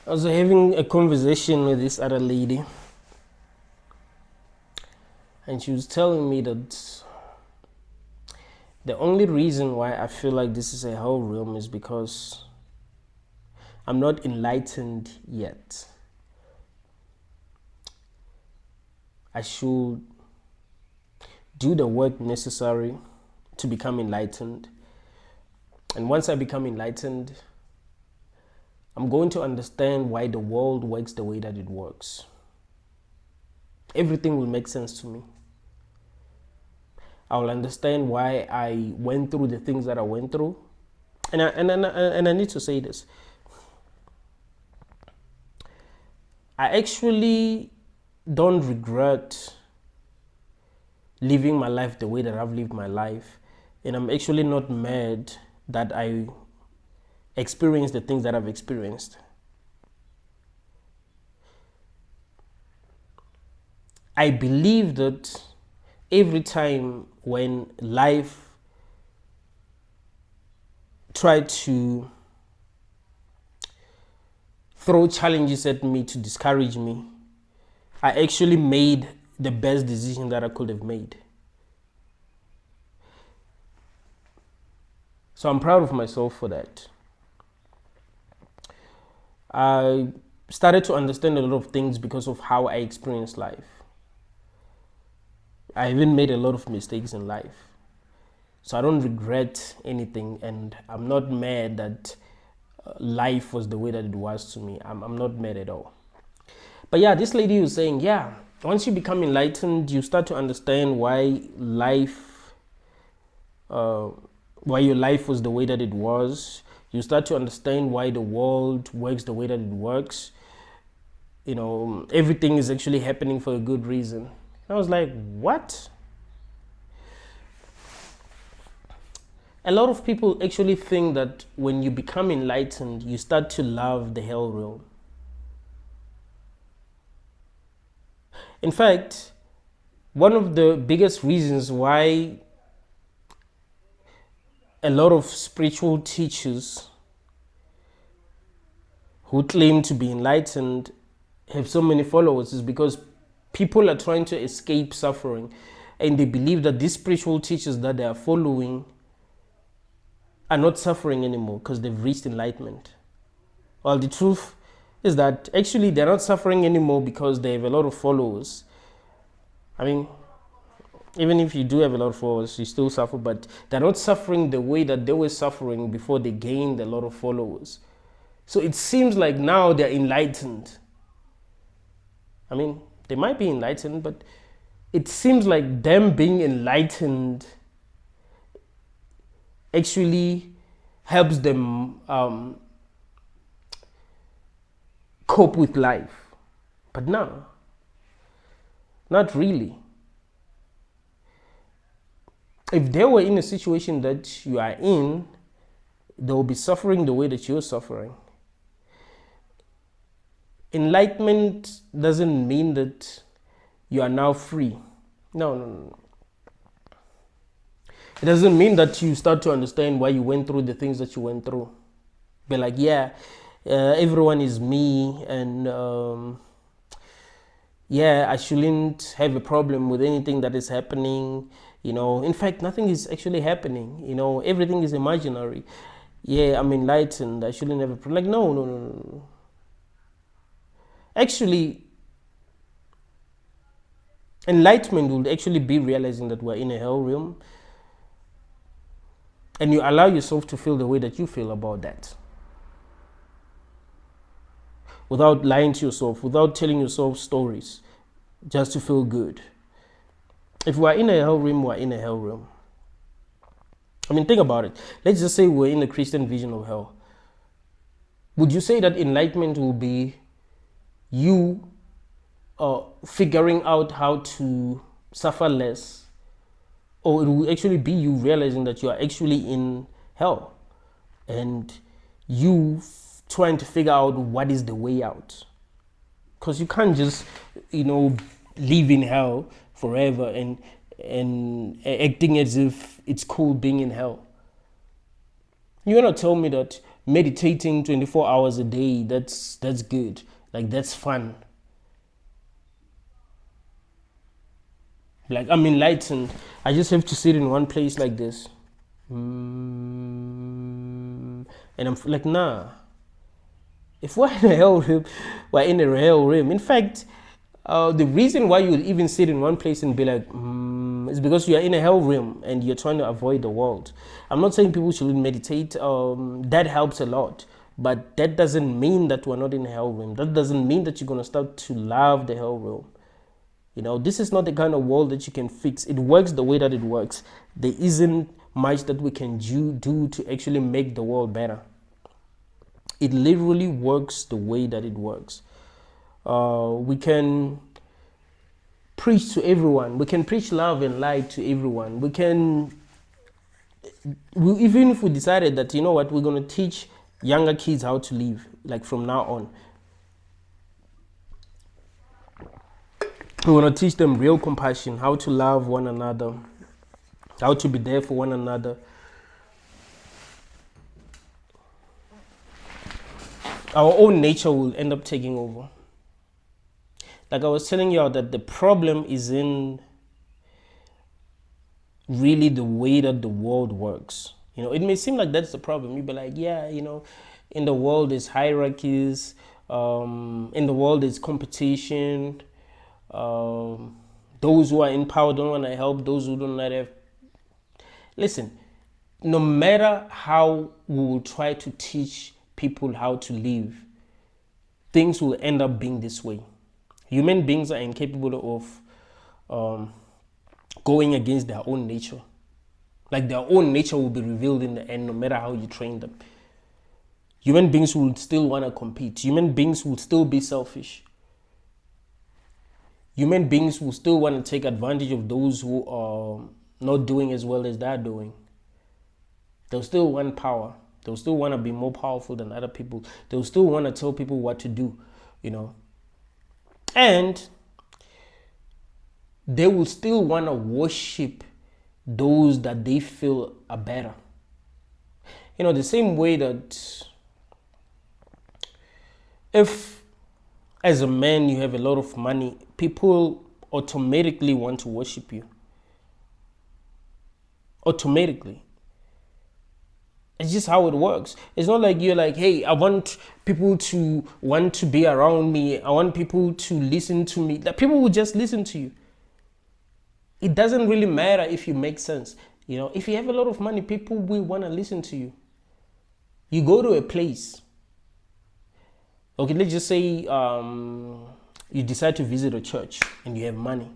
I was having a conversation with this other lady, and she was telling me that the only reason why I feel like this is a hell realm is because I'm not enlightened yet. I should do the work necessary to become enlightened. And once I become enlightened, I'm going to understand why the world works the way that it works. Everything will make sense to me. I will understand why I went through the things that I went through. And I need to say this. I actually don't regret living my life the way that I've lived my life. And I'm actually not mad that I experienced the things that I've experienced. I believe that every time when life tried to throw challenges at me to discourage me, I actually made the best decision that I could have made. So I'm proud of myself for that. I started to understand a lot of things because of how I experienced life. I even made a lot of mistakes in life. So I don't regret anything, and I'm not mad that life was the way that it was to me. I'm not mad at all. But yeah, this lady was saying, yeah, once you become enlightened, you start to understand why why your life was the way that it was. You start to understand why the world works the way that it works. You know, everything is actually happening for a good reason. I was like, what? A lot of people actually think that when you become enlightened, you start to love the hell realm. In fact, one of the biggest reasons why a lot of spiritual teachers who claim to be enlightened have so many followers is because people are trying to escape suffering, and they believe that these spiritual teachers that they are following are not suffering anymore because they've reached enlightenment. Well, the truth is that actually they're not suffering anymore because they have a lot of followers. I mean, even if you do have a lot of followers, you still suffer, but they're not suffering the way that they were suffering before they gained a lot of followers. So it seems like now they're enlightened. I mean, they might be enlightened, but it seems like them being enlightened actually helps them cope with life. But no, not really. If they were in a situation that you are in, they will be suffering the way that you're suffering. Enlightenment doesn't mean that you are now free. No. It doesn't mean that you start to understand why you went through the things that you went through. Be like, yeah, everyone is me, and yeah, I shouldn't have a problem with anything that is happening. You know, in fact, nothing is actually happening. You know, everything is imaginary. Yeah, I'm enlightened. I shouldn't have a problem. Like, no. Actually, enlightenment will actually be realizing that we're in a hell realm, and you allow yourself to feel the way that you feel about that, without lying to yourself, without telling yourself stories, just to feel good. If we're in a hell realm, we're in a hell realm. I mean, think about it. Let's just say we're in a Christian vision of hell. Would you say that enlightenment will be you figuring out how to suffer less, or it will actually be you realizing that you are actually in hell and you trying to figure out what is the way out? Because you can't just, live in hell forever and acting as if it's cool being in hell. You're gonna tell me that meditating 24 hours a day, that's good. Like, that's fun. Like, I'm enlightened. I just have to sit in one place like this. And I'm like, nah. If we're in a hell realm, we're in a hell realm. In fact, the reason why you would even sit in one place and be like, is because you are in a hell realm and you're trying to avoid the world. I'm not saying people shouldn't meditate. That helps a lot. But that doesn't mean that we're not in a hell realm. That doesn't mean that you're going to start to love the hell realm. This is not the kind of world that you can fix. It works the way that it works. There isn't much that we can do to actually make the world better. It literally works the way that it works. We can preach to everyone. We can preach love and light to everyone. Even if we decided that, we're going to teach younger kids how to live, like from now on. We want to teach them real compassion, how to love one another, how to be there for one another. Our own nature will end up taking over. Like I was telling you that the problem is in really the way that the world works. It may seem like that's the problem. You'd be like, yeah, in the world there's hierarchies, in the world there's competition. Those who are in power don't want to help those who don't have. Listen, no matter how we will try to teach people how to live, things will end up being this way. Human beings are incapable of going against their own nature. Like, their own nature will be revealed in the end, no matter how you train them. Human beings will still want to compete. Human beings will still be selfish. Human beings will still want to take advantage of those who are not doing as well as they're doing. They'll still want power. They'll still want to be more powerful than other people. They'll still want to tell people what to do, And they will still want to worship those that they feel are better. The same way that if as a man you have a lot of money, people automatically want to worship you. Automatically. It's just how it works. It's not like you're like, hey, I want people to want to be around me. I want people to listen to me. That people will just listen to you. It doesn't really matter if you make sense. If you have a lot of money, people will want to listen to you. You go to a place. Okay, let's just say you decide to visit a church and you have money.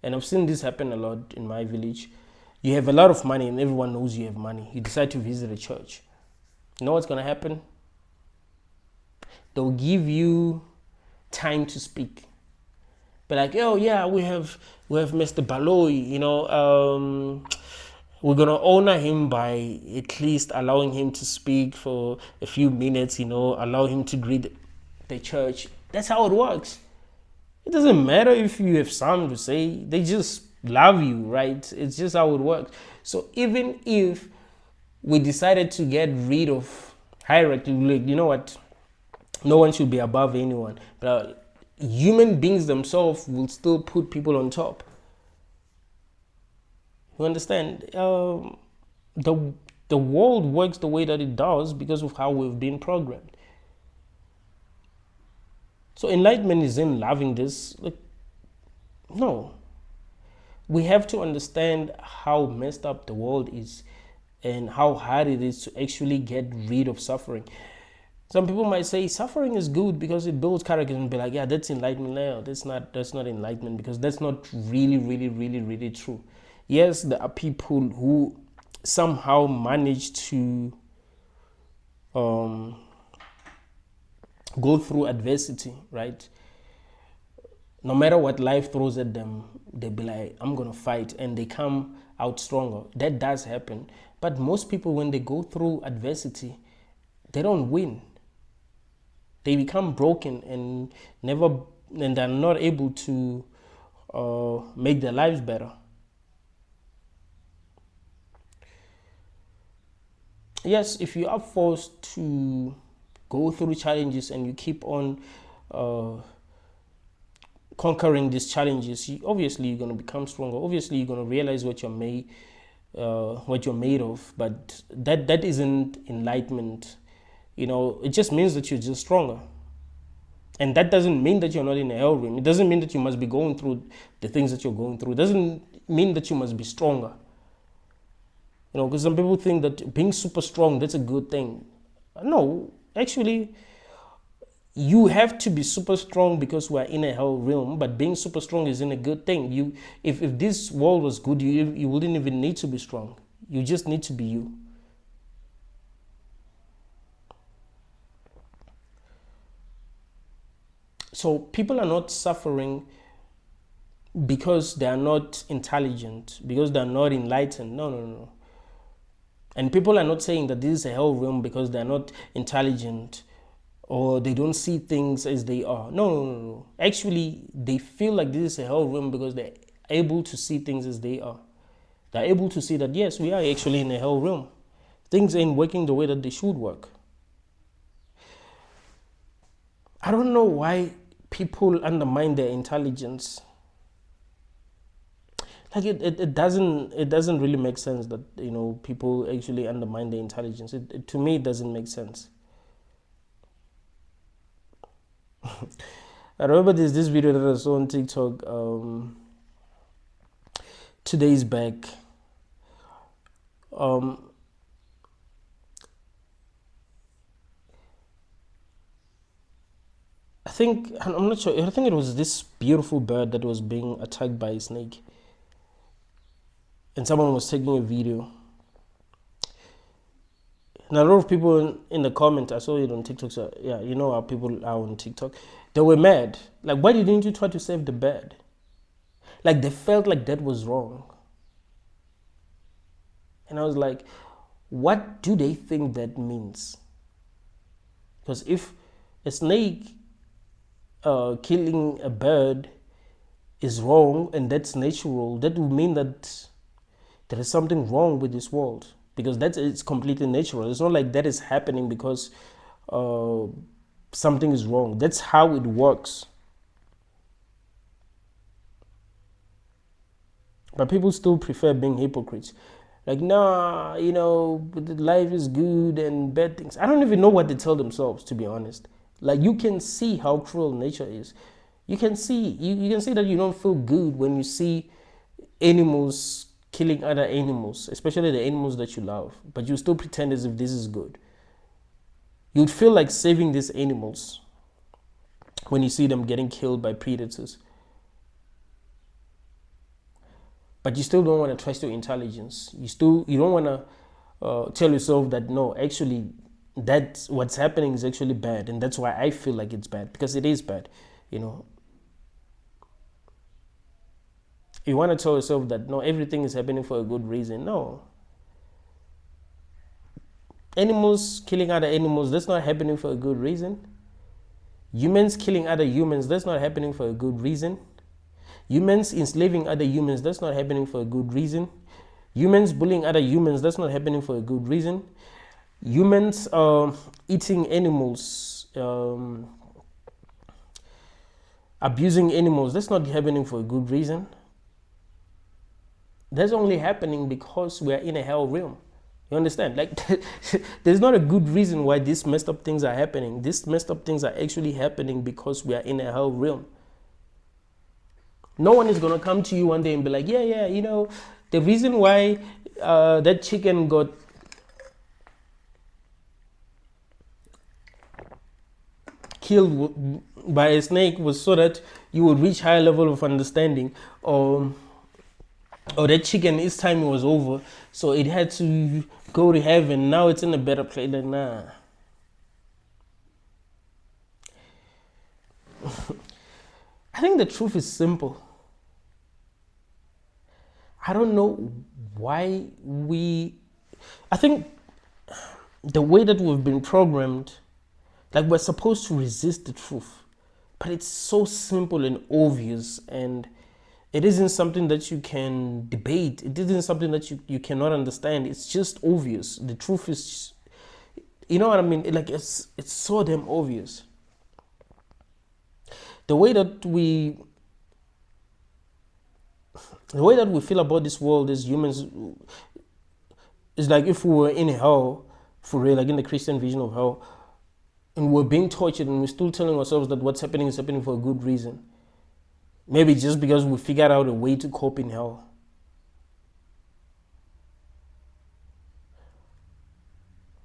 And I've seen this happen a lot in my village. You have a lot of money and everyone knows you have money. You decide to visit a church. You know what's going to happen? They'll give you time to speak. But like, oh yeah, we have Mr. Baloy, we're going to honor him by at least allowing him to speak for a few minutes, allow him to greet the church. That's how it works. It doesn't matter if you have something to say. They just love you, right? It's just how it works. So even if we decided to get rid of hierarchy, like, you know what? No one should be above anyone. But human beings themselves will still put people on top. You understand? The world works the way that it does because of how we've been programmed. So enlightenment is in loving this. Like, no. We have to understand how messed up the world is and how hard it is to actually get rid of suffering. Some people might say suffering is good because it builds character, and be like, yeah, that's enlightenment. No, that's not enlightenment, because that's not really true. Yes, there are people who somehow manage to go through adversity, right? No matter what life throws at them, they'll be like, I'm going to fight, and they come out stronger. That does happen. But most people, when they go through adversity, they don't win. They become broken and they're not able to make their lives better. yes, if you are forced to go through challenges and you keep on uh, conquering these challenges, obviously you're going to become stronger. Obviously you're going to realize what you're made of. But that isn't enlightenment. It just means that you're just stronger. And that doesn't mean that you're not in a hell room. It doesn't mean that you must be going through the things that you're going through. It doesn't mean that you must be stronger. Because some people think that being super strong, that's a good thing. No, actually, you have to be super strong because we're in a hell realm, but being super strong isn't a good thing. If this world was good, you wouldn't even need to be strong. You just need to be you. So people are not suffering because they are not intelligent, because they are not enlightened. No, no, no. And people are not saying that this is a hell realm because they're not intelligent or they don't see things as they are. No, no, no, no. Actually, they feel like this is a hell realm because they're able to see things as they are. They're able to see that, yes, we are actually in a hell realm. Things ain't working the way that they should work. I don't know why people undermine their intelligence. Like it doesn't really make sense that people actually undermine their intelligence. To me it doesn't make sense. I remember there's this video that I saw on TikTok 2 days back. I'm not sure. I think it was this beautiful bird that was being attacked by a snake, and someone was taking a video. And a lot of people in the comments, I saw it on TikTok. So yeah, you know how people are on TikTok. They were mad. Like, why didn't you try to save the bird? Like, they felt like that was wrong. And I was like, what do they think that means? Because if a snake killing a bird is wrong and that's natural, that would mean that there is something wrong with this world, because it's completely natural. It's not like that is happening because something is wrong. That's how it works. But people still prefer being hypocrites. Like, nah, life is good and bad things. I don't even know what they tell themselves, to be honest. Like, you can see how cruel nature is. You can see that you don't feel good when you see animals killing other animals, especially the animals that you love, but you still pretend as if this is good. You'd feel like saving these animals when you see them getting killed by predators. But you still don't want to trust your intelligence. You don't want to tell yourself that, no, actually, that's what's happening is actually bad, and that's why I feel like it's bad, because it is bad. You want to tell yourself that, no, everything is happening for a good reason. No. Animals killing other animals, that's not happening for a good reason. Humans killing other humans, that's not happening for a good reason. Humans enslaving other humans, that's not happening for a good reason. Humans bullying other humans, that's not happening for a good reason. Humans eating animals, abusing animals, that's not happening for a good reason. That's only happening because we're in a hell realm. You understand? Like, there's not a good reason why these messed up things are happening. These messed up things are actually happening because we are in a hell realm. No one is going to come to you one day and be like, yeah, the reason why that chicken got killed by a snake was so that you would reach higher level of understanding, or that chicken, its time was over, so it had to go to heaven. Now it's in a better place. Like, nah. I think the truth is simple. I don't know why I think the way that we've been programmed, like, we're supposed to resist the truth, but it's so simple and obvious, and It isn't something that you can debate. It isn't something that you cannot understand. It's just obvious. The truth is, you know what I mean? Like it's so damn obvious. The way that we feel about this world as humans is like if we were in hell for real, like in the Christian vision of hell, and we're being tortured and we're still telling ourselves that what's happening is happening for a good reason. Maybe just because we figured out a way to cope in hell.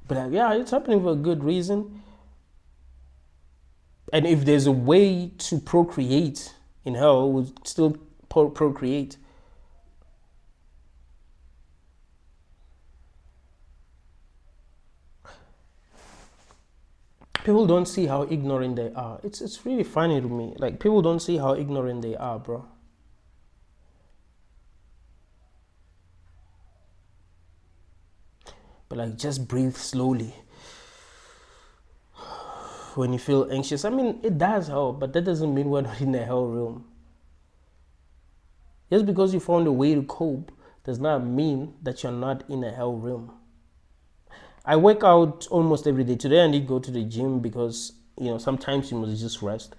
But like, yeah, it's happening for a good reason. And if there's a way to procreate in hell, we'll still procreate. People don't see how ignorant they are. It's really funny to me. Like, people don't see how ignorant they are, bro. But like, just breathe slowly when you feel anxious. I mean, it does help, but that doesn't mean we're not in the hell realm. Just because you found a way to cope does not mean that you're not in a hell realm. I work out almost every day. Today I need to go to the gym because, sometimes you must just rest.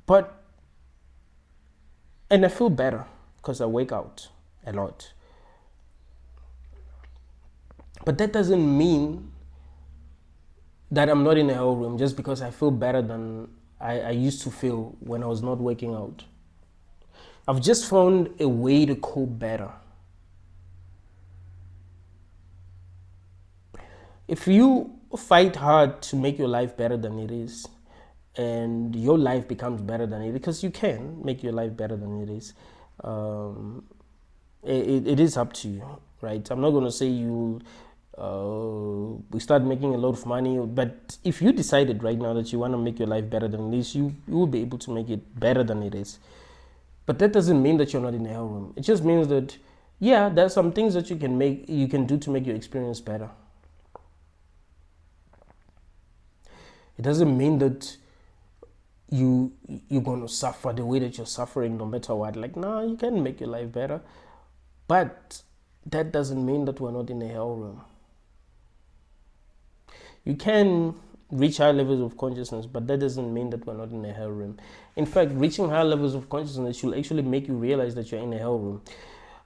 And I feel better because I work out a lot. But that doesn't mean that I'm not in a hell room just because I feel better than I used to feel when I was not working out. I've just found a way to cope better. If you fight hard to make your life better than it is, and your life becomes better than it is, because you can make your life better than it is, it is up to you, right? I'm not going to say we start making a lot of money, but if you decided right now that you want to make your life better than it is, you will be able to make it better than it is. But that doesn't mean that you're not in the hell room. It just means that, yeah, there's some things that you can do to make your experience better. It doesn't mean that you're going to suffer the way that you're suffering no matter what. Like, no, you can make your life better. But that doesn't mean that we're not in a hell room. You can reach high levels of consciousness, but that doesn't mean that we're not in a hell room. In fact, reaching high levels of consciousness should actually make you realize that you're in a hell room.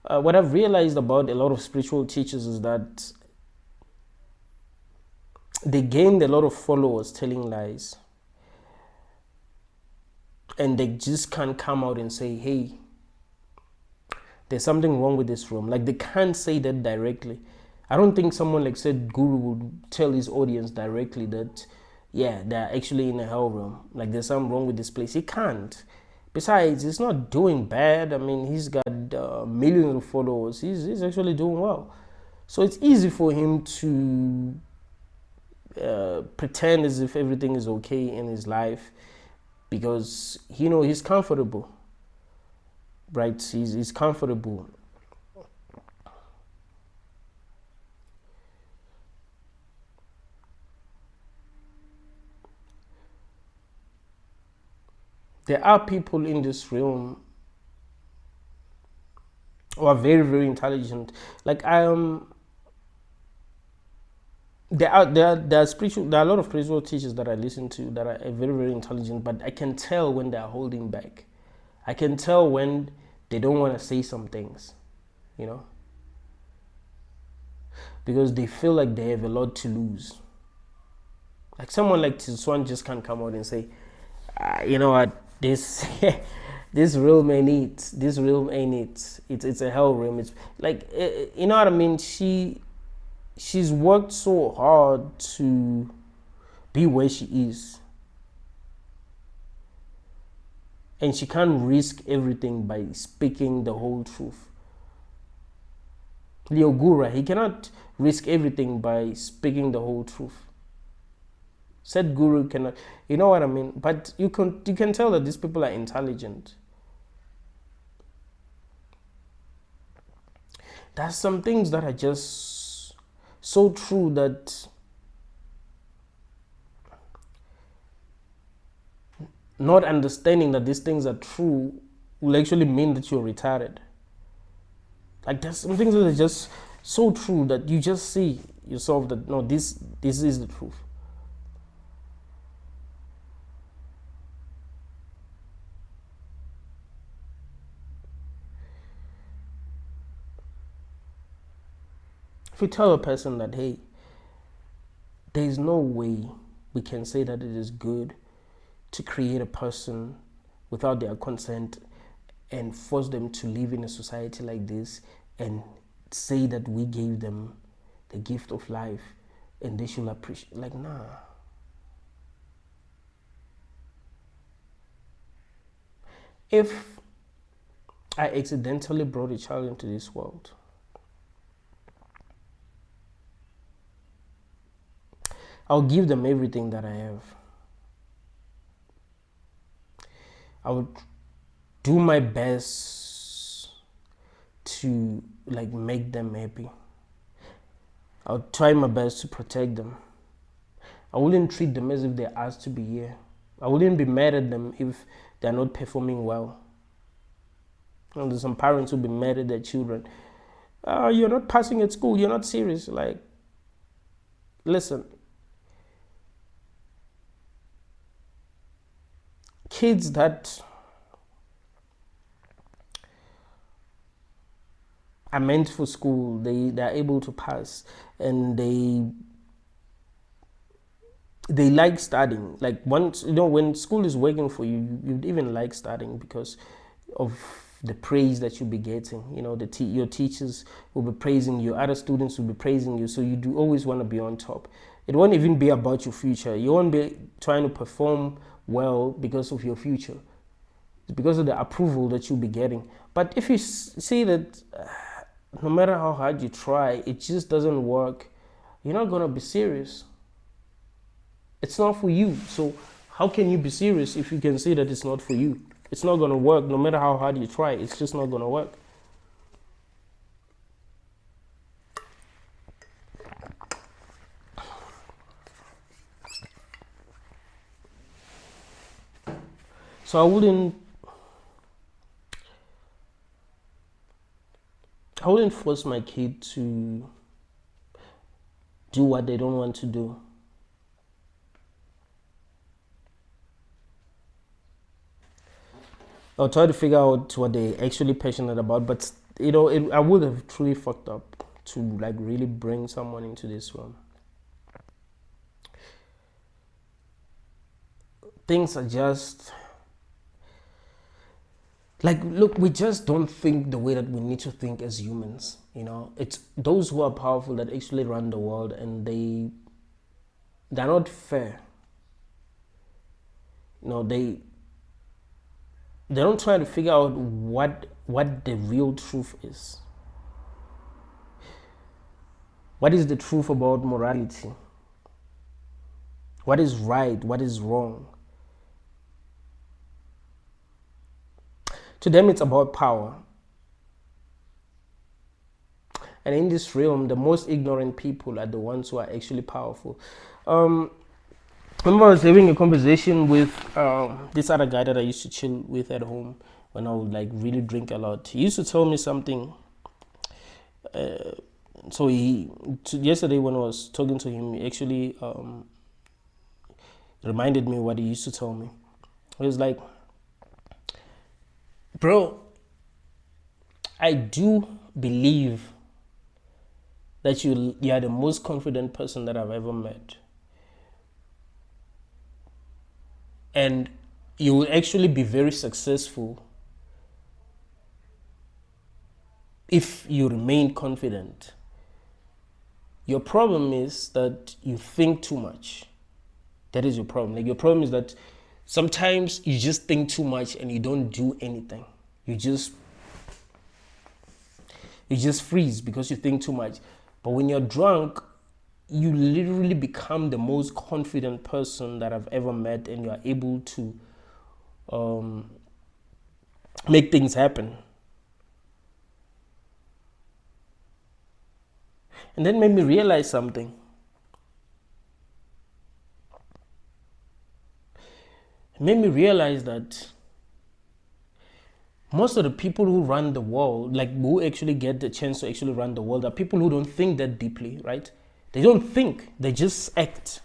What I've realized about a lot of spiritual teachers is that they gained a lot of followers telling lies. And they just can't come out and say, hey, there's something wrong with this room. Like, they can't say that directly. I don't think someone like said Guru would tell his audience directly that, yeah, they're actually in a hell room. Like, there's something wrong with this place. He can't. Besides, he's not doing bad. I mean, he's got millions of followers. He's actually doing well. So it's easy for him to pretend as if everything is okay in his life because he's comfortable, right? He's comfortable. There are people in this realm who are very, very intelligent. Like, there are a lot of spiritual teachers that I listen to that are very, very intelligent, but I can tell when they are holding back. I can tell when they don't want to say some things, because they feel like they have a lot to lose. Like, someone like Tiswan just can't come out and say, you know what, this this realm ain't it. This realm ain't it. It's a hell realm. It's like, you know what I mean? She's worked so hard to be where she is. And she can't risk everything by speaking the whole truth. Leo Gura, he cannot risk everything by speaking the whole truth. Said Guru cannot, you know what I mean? But you can tell that these people are intelligent. There's some things that are just so true that not understanding that these things are true will actually mean that you're retarded. Like there's some things that are just so true that you just see yourself that no, this is the truth. If you tell a person that, hey, there is no way we can say that it is good to create a person without their consent and force them to live in a society like this and say that we gave them the gift of life and they should appreciate, like, nah. If I accidentally brought a child into this world, I'll give them everything that I have. I would do my best to like make them happy. I'll try my best to protect them. I wouldn't treat them as if they're asked to be here. I wouldn't be mad at them if they're not performing well. You know, there's some parents who'll be mad at their children. You're not passing at school, you're not serious. Like, listen, kids that are meant for school, they're able to pass, and they like studying. Like once, you know, when school is working for you, you'd even like studying because of the praise that you'll be getting. You know, your teachers will be praising you, other students will be praising you, so you do always want to be on top. It won't even be about your future. You won't be trying to perform well because of your future. It's because of the approval that you'll be getting. But if you see that no matter how hard you try, it just doesn't work, you're not going to be serious. It's not for you. So how can you be serious if you can see that it's not for you? It's not going to work no matter how hard you try. It's just not going to work. So I wouldn't force my kid to do what they don't want to do. I'll try to figure out what they're actually passionate about, but you know, I would have truly fucked up to like really bring someone into this room. Things are just like, look, we just don't think the way that we need to think as humans. You know, it's those who are powerful that actually run the world, and they're not fair. You know, they don't try to figure out what the real truth is. What is the truth about morality? What is right? What is wrong? To them, it's about power. And in this realm, the most ignorant people are the ones who are actually powerful. Remember, I was having a conversation with this other guy that I used to chill with at home when I would like really drink a lot. He used to tell me something. So yesterday when I was talking to him, he actually reminded me what he used to tell me. He was like, bro, I do believe that you are the most confident person that I've ever met. And you will actually be very successful if you remain confident. Your problem is that you think too much. That is your problem. Like, your problem is that sometimes you just think too much and you don't do anything. You just freeze because you think too much. But when you're drunk, you literally become the most confident person that I've ever met, and you are able to make things happen. And that made me realize something. It made me realize that Most of the people who run the world, like who actually get the chance to actually run the world, are people who don't think that deeply, right? They don't think, they just act.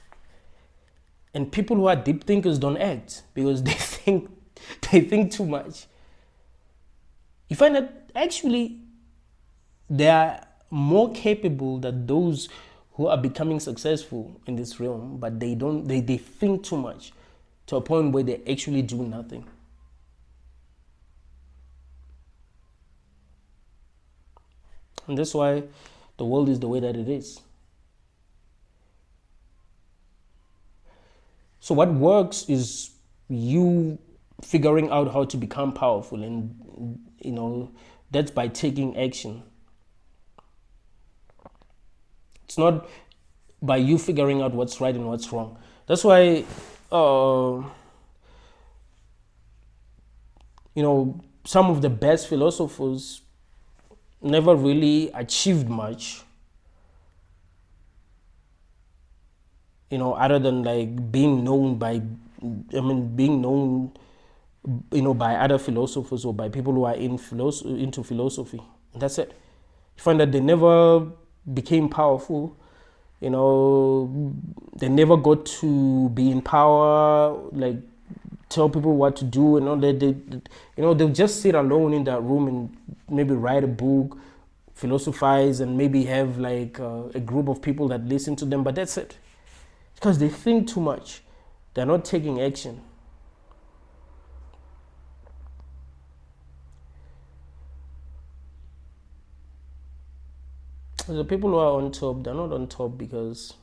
And people who are deep thinkers don't act because they think too much. You find that actually they are more capable than those who are becoming successful in this realm, but they think too much to a point where they actually do nothing. And that's why the world is the way that it is. So what works is you figuring out how to become powerful, and that's by taking action. It's not by you figuring out what's right and what's wrong. That's why some of the best philosophers never really achieved much, other than like being known by by other philosophers or by people who are into philosophy. And that's it. You find that they never became powerful. They never got to be in power, like tell people what to do, and all that. They'll just sit alone in that room and maybe write a book, philosophize, and maybe have like a group of people that listen to them. But that's it, because they think too much. They're not taking action. The people who are on top, they're not on top because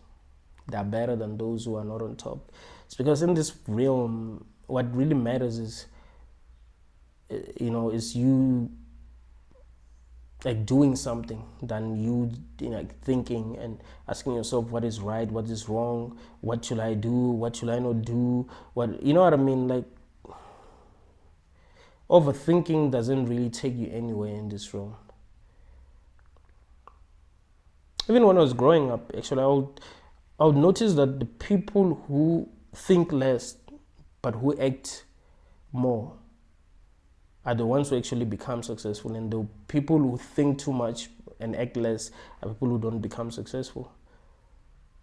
they're better than those who are not on top. It's because in this realm, what really matters is, is you like doing something than you like thinking and asking yourself what is right, what is wrong, what should I do, what should I not do, what, you know what I mean? Like, overthinking doesn't really take you anywhere in this realm. Even when I was growing up, actually, I would notice that the people who think less but who act more are the ones who actually become successful, and the people who think too much and act less are people who don't become successful.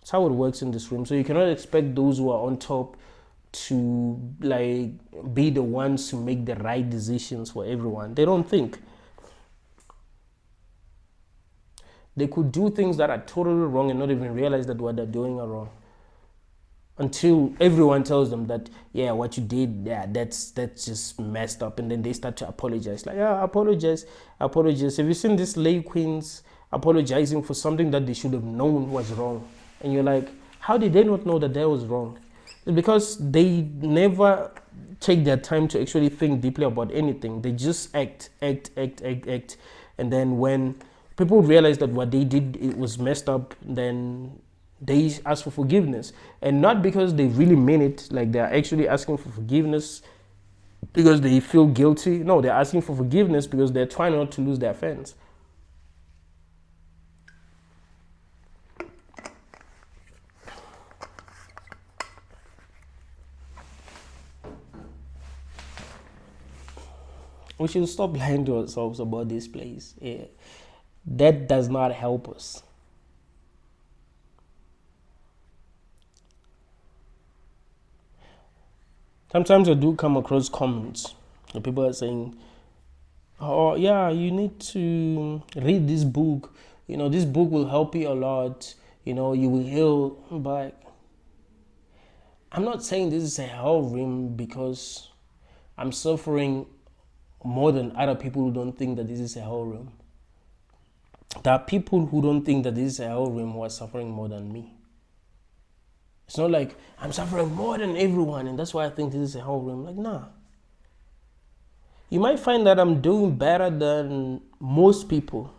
That's how it works in this room. So you cannot expect those who are on top to like be the ones to make the right decisions for everyone. They don't think. They could do things that are totally wrong and not even realize that what they're doing are wrong, until everyone tells them that, yeah, what you did, yeah, that's just messed up, and then they start to apologize. Like, yeah, apologize. Have you seen these lay queens apologizing for something that they should have known was wrong? And you're like, how did they not know that that was wrong? It's because they never take their time to actually think deeply about anything. They just act. And then when people realize that what they did, it was messed up, then they ask for forgiveness. And not because they really mean it, like they're actually asking for forgiveness because they feel guilty. No, they're asking for forgiveness because they're trying not to lose their fans. We should stop lying to ourselves about this place. Yeah. That does not help us. Sometimes I do come across comments where people are saying, oh yeah, you need to read this book. This book will help you a lot. You will heal. But I'm not saying this is a hell room because I'm suffering more than other people who don't think that this is a hell room. There are people who don't think that this is a hell room who are suffering more than me. It's not like I'm suffering more than everyone and that's why I think this is a hell room. Like, nah. You might find that I'm doing better than most people.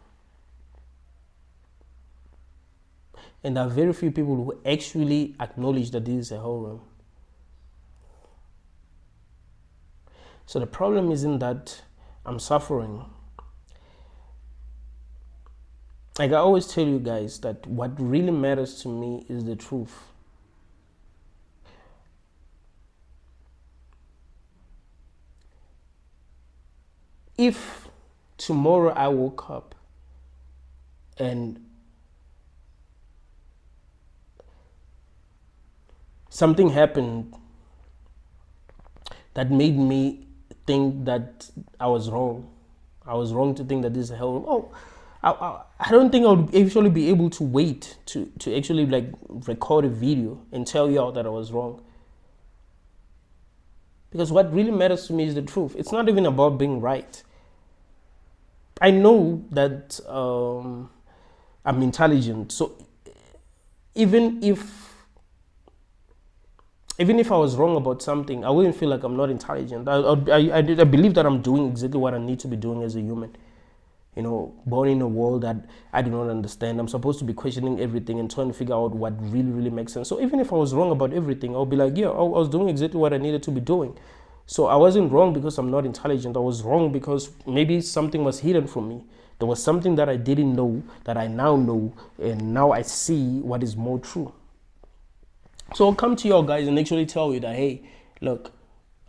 And there are very few people who actually acknowledge that this is a hell room. So the problem isn't that I'm suffering. Like I always tell you guys that what really matters to me is the truth. if tomorrow I woke up and something happened that made me think that I was wrong. I was wrong to think that this is hell. Oh, I don't think I would actually be able to wait to actually like record a video and tell you all that I was wrong. Because what really matters to me is the truth. It's not even about being right. I know that I'm intelligent. So even if I was wrong about something, I wouldn't feel like I'm not intelligent. I believe that I'm doing exactly what I need to be doing as a human. You know, born in a world that I do not understand. I'm supposed to be questioning everything and trying to figure out what really, really makes sense. So even if I was wrong about everything, I'll be like, yeah, I was doing exactly what I needed to be doing. So I wasn't wrong because I'm not intelligent. I was wrong because maybe something was hidden from me. There was something that I didn't know that I now know, and now I see what is more true. So I'll come to you guys and actually tell you that, hey, look,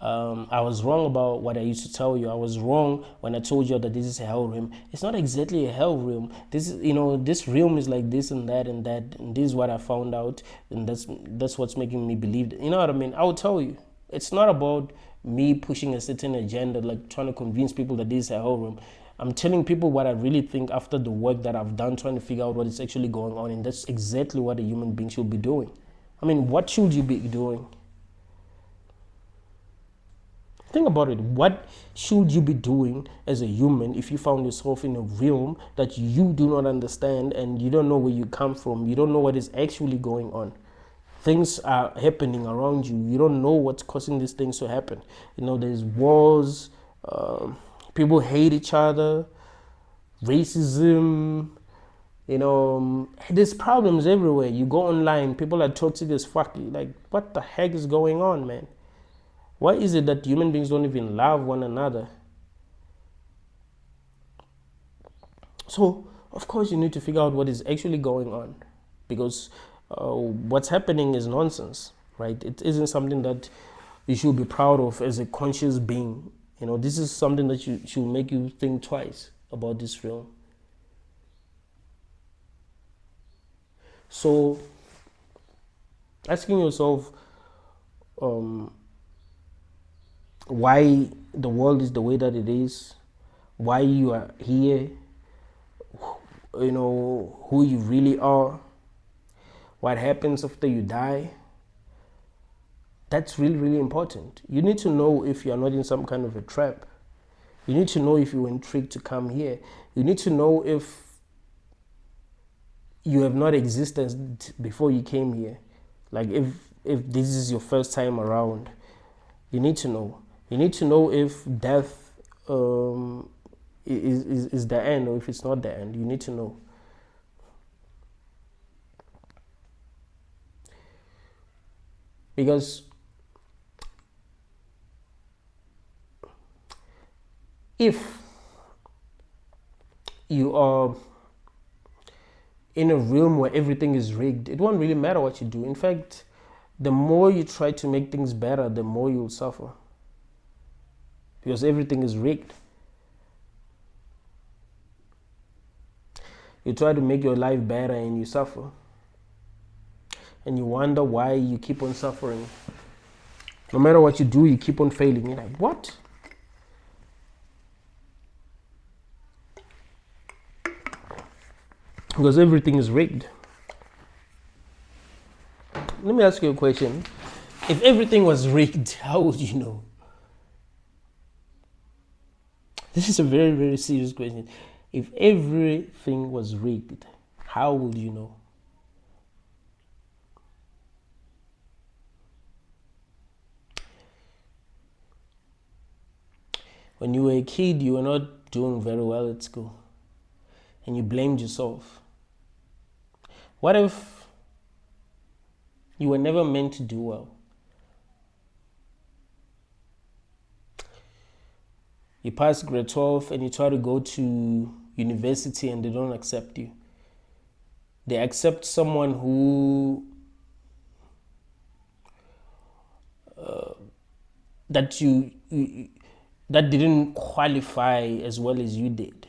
I was wrong about what I used to tell you. I was wrong when I told you that this is a hell realm. It's not exactly a hell realm. This is, this realm is like this and that and that, and this is what I found out, and that's what's making me believe that. You know what I mean? I will tell you. It's not about me pushing a certain agenda, like trying to convince people that this is a hell realm. I'm telling people what I really think after the work that I've done, trying to figure out what is actually going on, and that's exactly what a human being should be doing. I mean, what should you be doing? Think about it. What should you be doing as a human if you found yourself in a realm that you do not understand and you don't know where you come from? You don't know what is actually going on. Things are happening around you. You don't know what's causing these things to happen. There's wars. People hate each other. Racism. There's problems everywhere. You go online, people are toxic as fuck. Like, what the heck is going on, man? Why is it that human beings don't even love one another? So, of course, you need to figure out what is actually going on, because what's happening is nonsense, right? It isn't something that you should be proud of as a conscious being. This is something that should make you think twice about this realm. So, asking yourself why the world is the way that it is, why you are here, who you really are, what happens after you die. That's really, really important. You need to know if you are not in some kind of a trap. You need to know if you were intrigued to come here. You need to know if you have not existed before you came here. Like if this is your first time around, you need to know. You need to know if death is the end or if it's not the end. You need to know. Because if you are in a room where everything is rigged, it won't really matter what you do. In fact, the more you try to make things better, the more you'll suffer. Because everything is rigged. You try to make your life better and you suffer. And you wonder why you keep on suffering. No matter what you do, you keep on failing. You're like, what? Because everything is rigged. Let me ask you a question. If everything was rigged, how would you know? This is a very, very serious question. If everything was rigged, how would you know? When you were a kid, you were not doing very well at school, and you blamed yourself. What if you were never meant to do well? You pass grade 12 and you try to go to university and they don't accept you. They accept someone who that that didn't qualify as well as you did?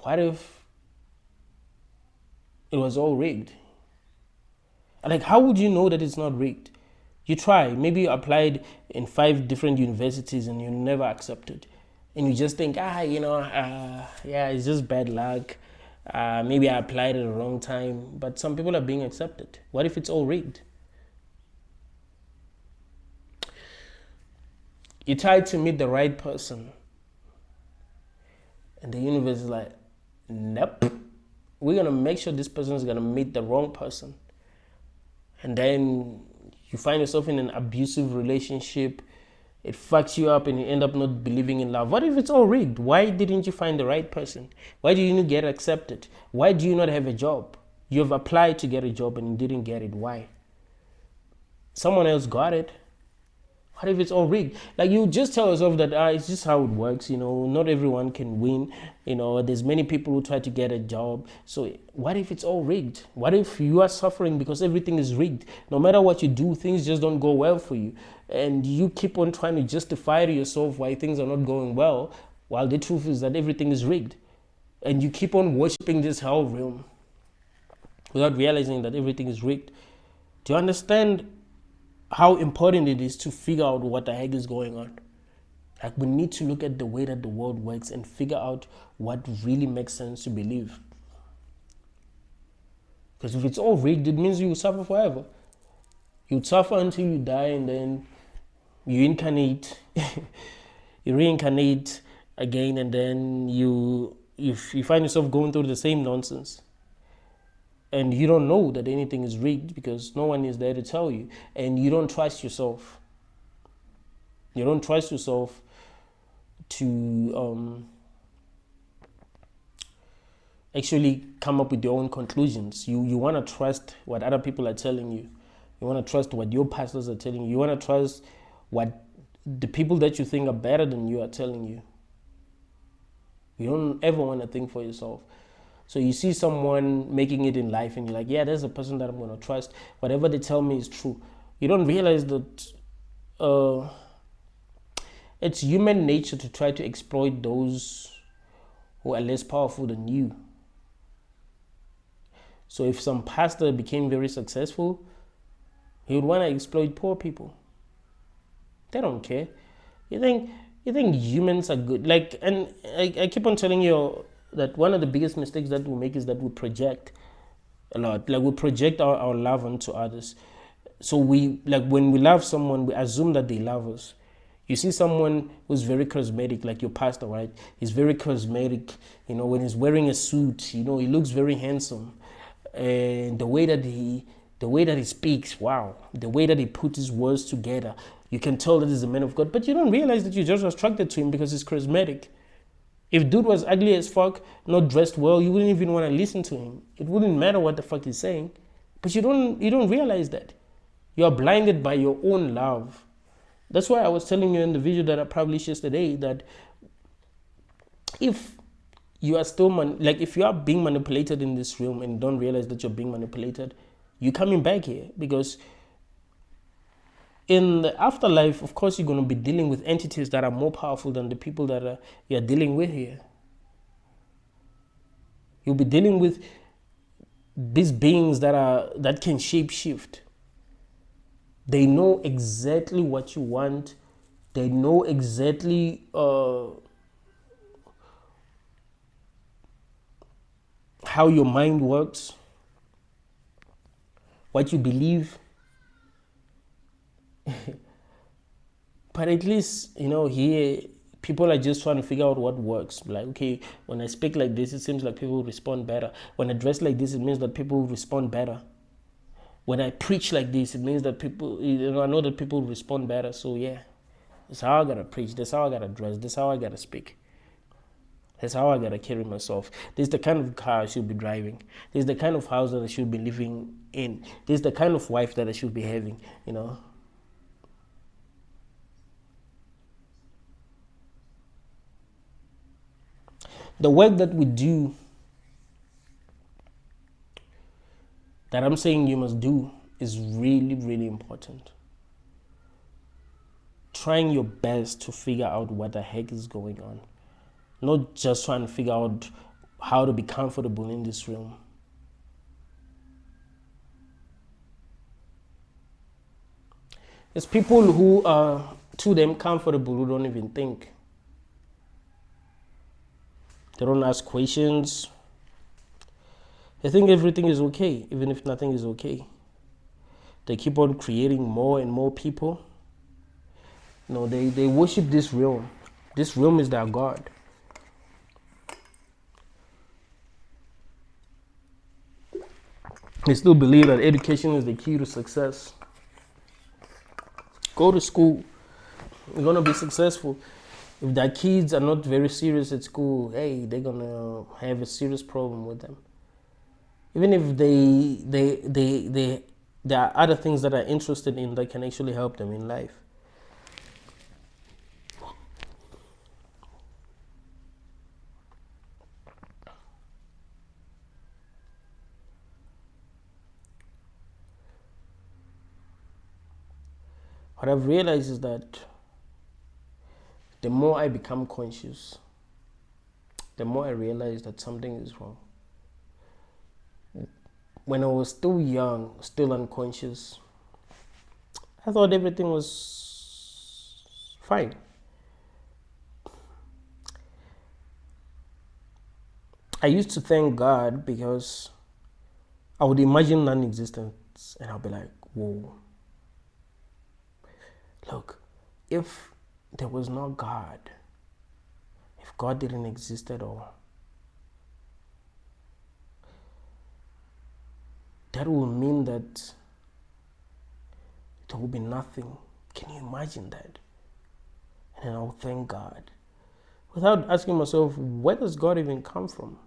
What if it was all rigged? Like, how would you know that it's not rigged? You try. Maybe you applied in 5 different universities and you never accepted. And you just think, yeah, it's just bad luck. Maybe I applied at the wrong time. But some people are being accepted. What if it's all rigged? You try to meet the right person. And the universe is like, nope. We're going to make sure this person is going to meet the wrong person. And then you find yourself in an abusive relationship. It fucks you up and you end up not believing in love. What if it's all rigged? Why didn't you find the right person? Why do you not get accepted? Why do you not have a job? You have applied to get a job and you didn't get it. Why? Someone else got it. What if it's all rigged? Like, you just tell yourself that it's just how it works, not everyone can win. There's many people who try to get a job. So what if it's all rigged? What if you are suffering because everything is rigged? No matter what you do, things just don't go well for you. And you keep on trying to justify to yourself why things are not going well, while the truth is that everything is rigged. And you keep on worshiping this hell realm without realizing that everything is rigged. Do you understand how important it is to figure out what the heck is going on? Like, we need to look at the way that the world works and figure out what really makes sense to believe. Because if it's all rigged, it means you will suffer forever. You suffer until you die, and then you incarnate, you reincarnate again, and then you find yourself going through the same nonsense. And you don't know that anything is rigged because no one is there to tell you. And you don't trust yourself. You don't trust yourself to actually come up with your own conclusions. You want to trust what other people are telling you. You want to trust what your pastors are telling you. You want to trust what the people that you think are better than you are telling you. You don't ever want to think for yourself. So you see someone making it in life and you're like, yeah, there's a person that I'm going to trust. Whatever they tell me is true. You don't realize that it's human nature to try to exploit those who are less powerful than you. So if some pastor became very successful, he would want to exploit poor people. They don't care. You think humans are good? Like, and I keep on telling you that one of the biggest mistakes that we make is that we project a lot. Like, we project our love onto others. So when we love someone, we assume that they love us. You see someone who's very charismatic, like your pastor, right? He's very charismatic. When he's wearing a suit, he looks very handsome. And the way that he speaks, wow. The way that he puts his words together, you can tell that he's a man of God. But you don't realize that you're just attracted to him because he's charismatic. If dude was ugly as fuck, not dressed well, you wouldn't even want to listen to him. It wouldn't matter what the fuck he's saying. But you don't realize that. You are blinded by your own love. That's why I was telling you in the video that I published yesterday that if you are still, if you are being manipulated in this room and don't realize that you're being manipulated, you're coming back here. Because in the afterlife, of course, you're going to be dealing with entities that are more powerful than the people that you're dealing with here. You'll be dealing with these beings that can shape shift. They know exactly what you want. They know exactly how your mind works, what you believe. But at least, here, people are just trying to figure out what works. Like, okay, when I speak like this, it seems like people respond better. When I dress like this, it means that people respond better. When I preach like this, it means that people, I know that people respond better. So yeah, that's how I gotta preach. That's how I gotta dress. That's how I gotta speak. That's how I gotta carry myself. This is the kind of car I should be driving. This is the kind of house that I should be living in. This is the kind of wife that I should be having, The work that we do, that I'm saying you must do, is really, really important. trying your best to figure out what the heck is going on. Not just trying to figure out how to be comfortable in this realm. It's people who are too damn comfortable who don't even think. They don't ask questions. They think everything is okay, even if nothing is okay. They keep on creating more and more people. No, they worship this realm. This realm is their God. They still believe that education is the key to success. Go to school. You're going to be successful. If their kids are not very serious at school, hey, they're going to have a serious problem with them. Even if there are other things that are interested in that can actually help them in life. What I've realized is that the more I become conscious, the more I realize that something is wrong. When I was still young, still unconscious, I thought everything was fine. I used to thank God because I would imagine non-existence and I'll be like, whoa. Look, if there was no God, if God didn't exist at all, that will mean that there will be nothing. Can you imagine that? And then I'll thank God without asking myself, where does God even come from?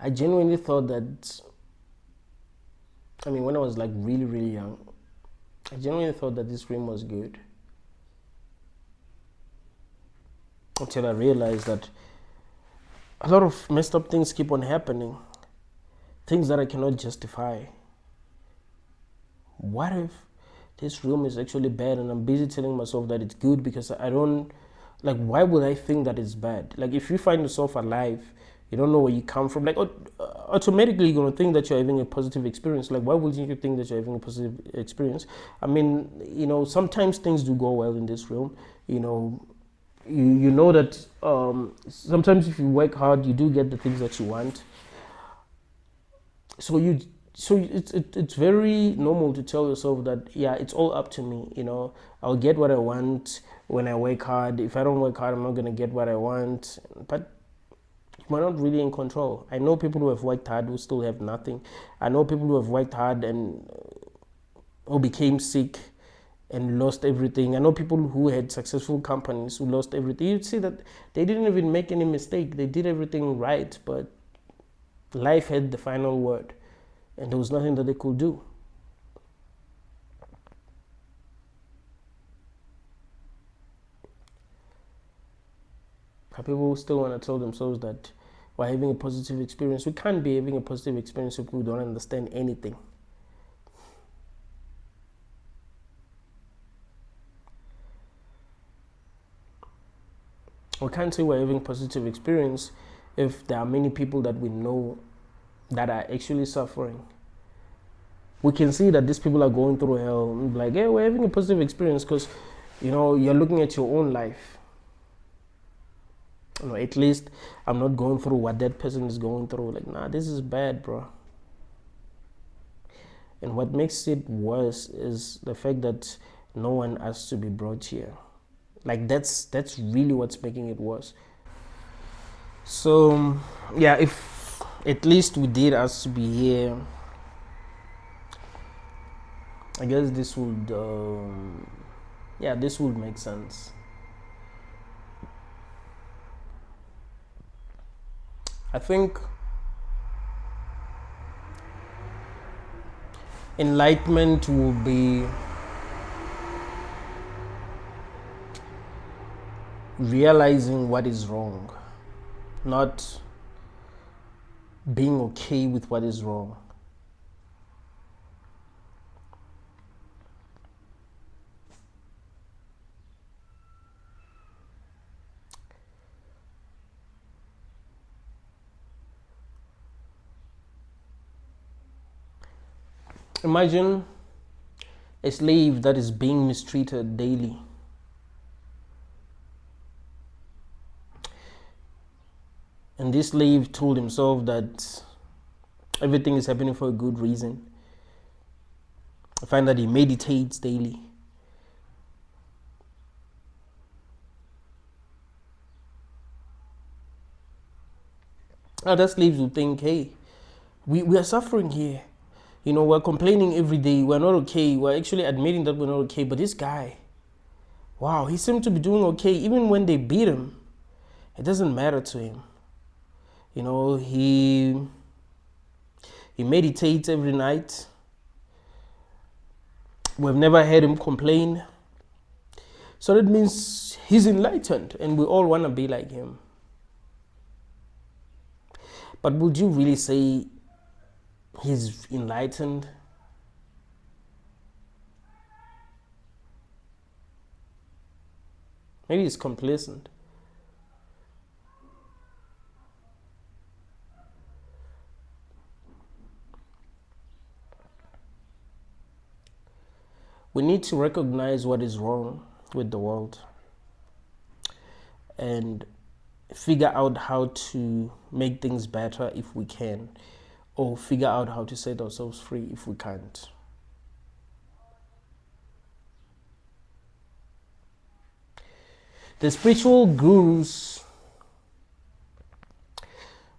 I genuinely thought that, when I was like really, really young, I genuinely thought that this dream was good. Until I realized that a lot of messed up things keep on happening. Things that I cannot justify. What if this room is actually bad and I'm busy telling myself that it's good because I don't, why would I think that it's bad? Like, if you find yourself alive, you don't know where you come from, automatically you're going to think that you're having a positive experience. Like, why wouldn't you think that you're having a positive experience? Sometimes things do go well in this realm. You know that sometimes if you work hard, you do get the things that you want. So it's very normal to tell yourself that, yeah, it's all up to me. I'll get what I want when I work hard. If I don't work hard, I'm not going to get what I want. But we're not really in control. I know people who have worked hard who still have nothing. I know people who have worked hard and who became sick and lost everything. I know people who had successful companies who lost everything. You'd see that they didn't even make any mistake. They did everything right, but life had the final word, and there was nothing that they could do. But people still want to tell themselves that we're having a positive experience. We can't be having a positive experience if we don't understand anything. We can't say we're having a positive experience if there are many people that we know that are actually suffering. We can see that these people are going through hell. Like, yeah, we're having a positive experience because, you're looking at your own life. At least I'm not going through what that person is going through. Like, nah, this is bad, bro. And what makes it worse is the fact that no one asked to be brought here. Like, that's really what's making it worse. So, yeah, if at least we did ask to be here, I guess this would, this would make sense. I think enlightenment will be realizing what is wrong, not being okay with what is wrong. Imagine a slave that is being mistreated daily. And this slave told himself that everything is happening for a good reason. I find that he meditates daily. Other slaves will think, hey, we are suffering here. We're complaining every day. We're not okay. We're actually admitting that we're not okay. But this guy, wow, he seemed to be doing okay. Even when they beat him, it doesn't matter to him. He meditates every night. We've never heard him complain. So that means he's enlightened, and we all want to be like him. But would you really say he's enlightened? Maybe he's complacent. We need to recognize what is wrong with the world and figure out how to make things better if we can, or figure out how to set ourselves free if we can't. The spiritual gurus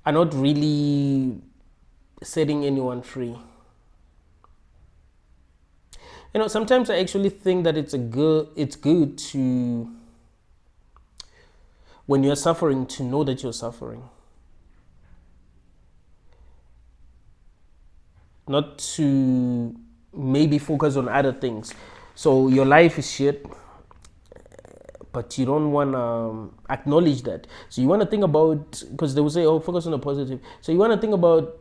are not really setting anyone free. Sometimes I actually think that it's good to, when you're suffering, to know that you're suffering. Not to maybe focus on other things. So your life is shit, but you don't want to acknowledge that. So you want to think about, because they will say, oh, focus on the positive. So you want to think about,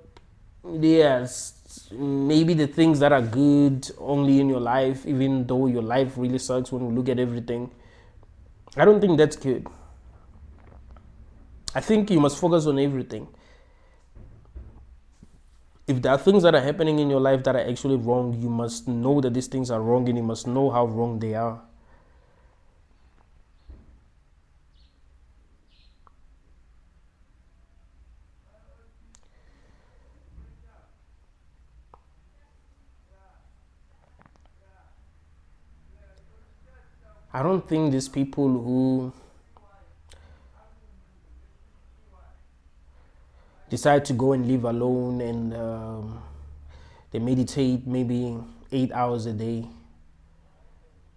yes, maybe the things that are good only in your life, even though your life really sucks when we look at everything. I don't think that's good. I think you must focus on everything. If there are things that are happening in your life that are actually wrong, you must know that these things are wrong, and you must know how wrong they are. I don't think these people who decide to go and live alone and they meditate maybe 8 hours a day.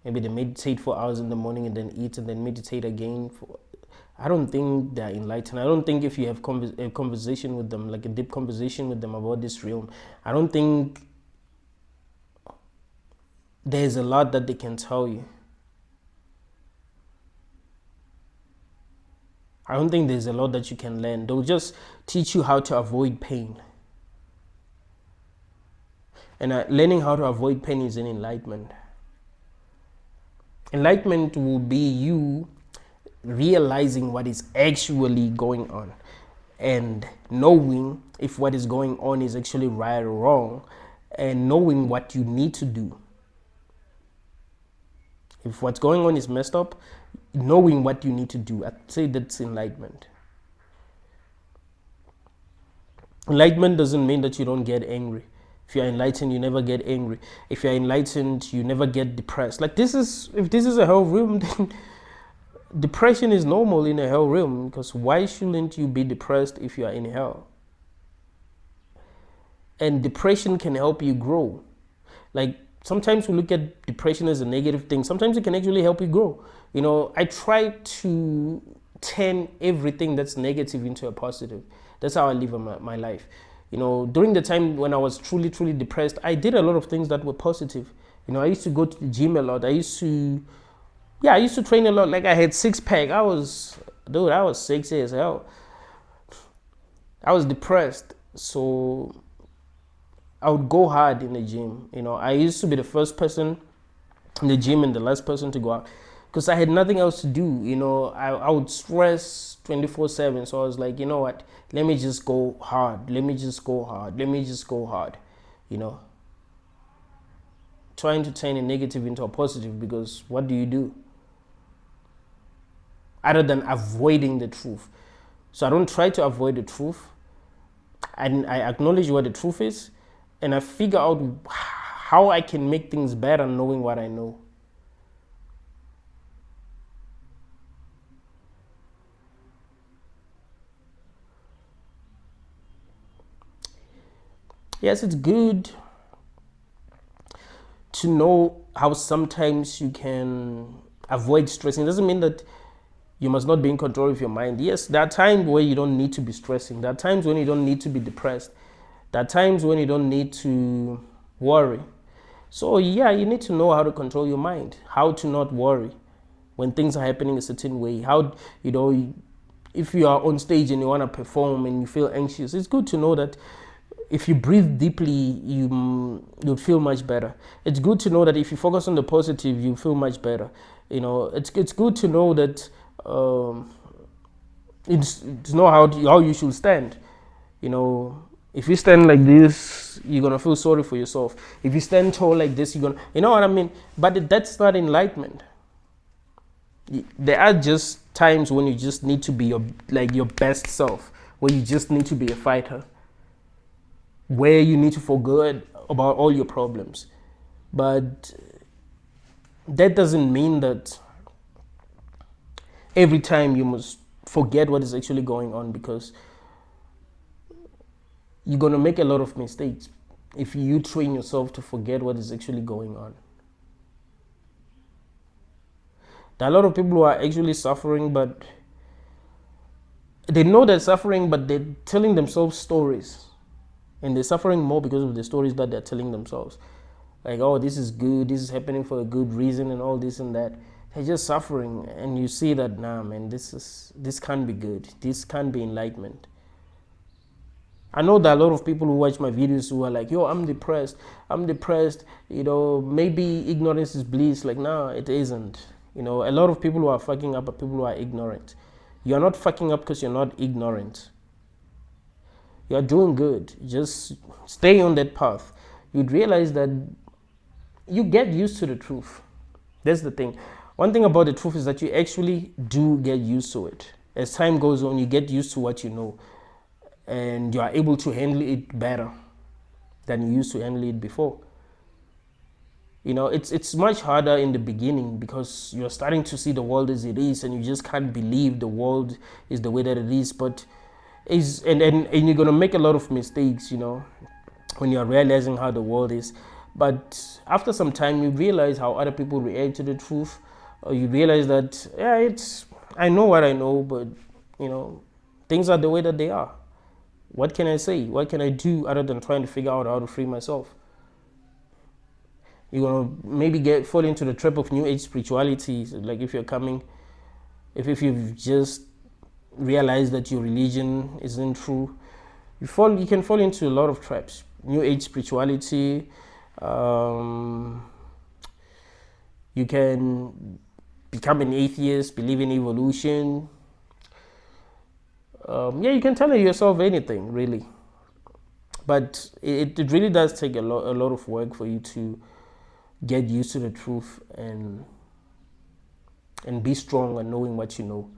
Maybe they meditate 4 hours in the morning and then eat and then meditate again. I don't think they're enlightened. I don't think if you have a conversation with them, like a deep conversation with them about this realm, I don't think there's a lot that they can tell you. I don't think there's a lot that you can learn. They'll just teach you how to avoid pain. And learning how to avoid pain is an enlightenment. Enlightenment will be you realizing what is actually going on and knowing if what is going on is actually right or wrong, and knowing what you need to do. If what's going on is messed up, knowing what you need to do. I'd say that's enlightenment. Enlightenment doesn't mean that you don't get angry. If you're enlightened, you never get angry. If you're enlightened, you never get depressed. If this is a hell realm, then depression is normal in a hell realm, because why shouldn't you be depressed if you are in hell? And depression can help you grow. Like, sometimes we look at depression as a negative thing. Sometimes it can actually help you grow. I try to turn everything that's negative into a positive. That's how I live my life. During the time when I was truly, truly depressed, I did a lot of things that were positive. I used to go to the gym a lot. I used to train a lot. Like, I had 6-pack. I was sexy as hell. I was depressed. So I would go hard in the gym. I used to be the first person in the gym and the last person to go out because I had nothing else to do. I would stress 24/7. So I was like, you know what? Let me just go hard. Let me just go hard. Let me just go hard. Trying to turn a negative into a positive, because what do you do other than avoiding the truth? So I don't try to avoid the truth. I acknowledge what the truth is, and I figure out how I can make things better knowing what I know. Yes, it's good to know how sometimes you can avoid stressing. It doesn't mean that you must not be in control of your mind. Yes, there are times where you don't need to be stressing. There are times when you don't need to be depressed. There are times when you don't need to worry. So yeah, you need to know how to control your mind, how to not worry when things are happening a certain way. How, if you are on stage and you want to perform and you feel anxious, it's good to know that if you breathe deeply, you'll feel much better. It's good to know that if you focus on the positive, you feel much better. It's good to know that it's know how you should stand. If you stand like this, you're gonna feel sorry for yourself. If you stand tall like this, you're gonna, you know what I mean? But that's not enlightenment. There are just times when you just need to be your best self, where you just need to be a fighter, where you need to forget about all your problems. But that doesn't mean that every time you must forget what is actually going on, because you're going to make a lot of mistakes if you train yourself to forget what is actually going on. There are a lot of people who are actually suffering, but they know they're suffering, but they're telling themselves stories. And they're suffering more because of the stories that they're telling themselves. Like, oh, this is good, this is happening for a good reason, and all this and that. They're just suffering, and you see that, nah, man, this can't be good. This can't be enlightenment. I know that a lot of people who watch my videos who are like, yo, I'm depressed. Maybe ignorance is bliss. Like, no, it isn't. A lot of people who are fucking up are people who are ignorant. You're not fucking up because you're not ignorant. You're doing good. Just stay on that path. You'd realize that you get used to the truth. That's the thing. One thing about the truth is that you actually do get used to it. As time goes on, you get used to what you know, and you are able to handle it better than you used to handle it before. It's much harder in the beginning because you're starting to see the world as it is, and you just can't believe the world is the way that it is. But and you're gonna make a lot of mistakes, when you're realizing how the world is. But after some time, you realize how other people react to the truth. Or you realize that, yeah, I know what I know, but things are the way that they are. What can I say? What can I do other than trying to figure out how to free myself? You're gonna maybe fall into the trap of new age spirituality. Like if you've just realized that your religion isn't true, you can fall into a lot of traps. New age spirituality. You can become an atheist, believe in evolution. You can tell yourself anything, really. But it really does take a lot of work for you to get used to the truth and be strong and knowing what you know.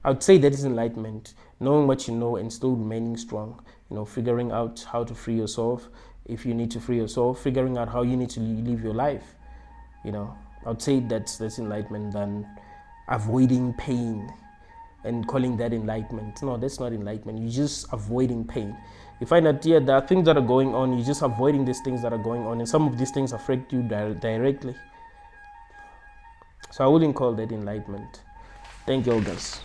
I would say that is enlightenment, knowing what you know and still remaining strong. Figuring out how to free yourself. If you need to free yourself, figuring out how you need to live your life. I would say that's enlightenment than avoiding pain and calling that enlightenment. No, that's not enlightenment. You're just avoiding pain. You find that, yeah, there are things that are going on. You're just avoiding these things that are going on. And some of these things affect you directly. So I wouldn't call that enlightenment. Thank you all, guys.